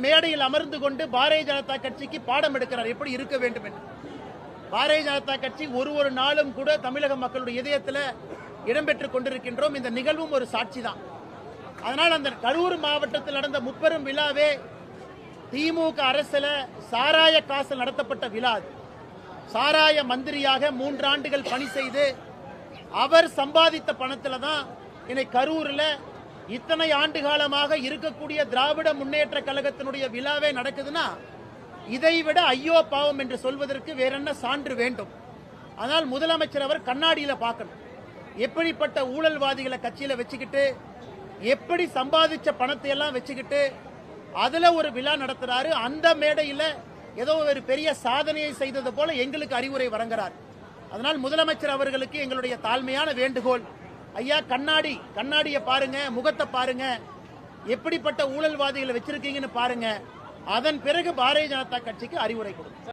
மேடையில் அமர்ந்து கொண்டு பாரதிய ஜனதா கட்சிக்கு பாடம் எடுக்கிறார், எப்படி இருக்க வேண்டும் என்று. பாரதிய ஜனதா கட்சி ஒரு நாளும் கூட தமிழக மக்களுடைய இதயத்தில் இடம்பெற்றுக் கொண்டிருக்கின்றோம். இந்த நிகழ்வும் ஒரு சாட்சி தான். அதனால் அந்த கரூர் மாவட்டத்தில் நடந்த முப்பெரும் விழாவே திமுக அரசுல சாராய காசல் நடத்தப்பட்ட விழா. சாராய மந்திரியாக 3 ஆண்டுகள் பணி செய்து அவர் சம்பாதித்த பணத்தில் தான் இன்னைக்கு கரூரில் இத்தனை ஆண்டு காலமாக இருக்கக்கூடிய திராவிட முன்னேற்ற கழகத்தினுடைய விழாவே நடக்குதுன்னா இதைவிட ஐயோ பாவம் என்று சொல்வதற்கு வேற என்ன சான்று வேண்டும்? ஆனால் முதலமைச்சர் அவர் கண்ணாடியில பார்க்கணும். எப்படிப்பட்ட ஊழல்வாதிகளை கட்சியில வச்சுக்கிட்டு, எப்படி சம்பாதிச்ச பணத்தை எல்லாம் வச்சுக்கிட்டு அதுல ஒரு விழா நடத்துறாரு. அந்த மேடையில் ஏதோ ஒரு பெரிய சாதனையை செய்தது போல எங்களுக்கு அறிவுரை வழங்குறார். அதனால் முதலமைச்சர் அவர்களுக்கு எங்களுடைய தாழ்மையான வேண்டுகோள், ஐயா கண்ணாடியை பாருங்க, முகத்தை பாருங்க, எப்படிப்பட்ட ஊழல்வாதிகளை வச்சிருக்கீங்கன்னு பாருங்க. அதன் பிறகு பாரதிய ஜனதா கட்சிக்கு அறிவுரை கொடுங்க.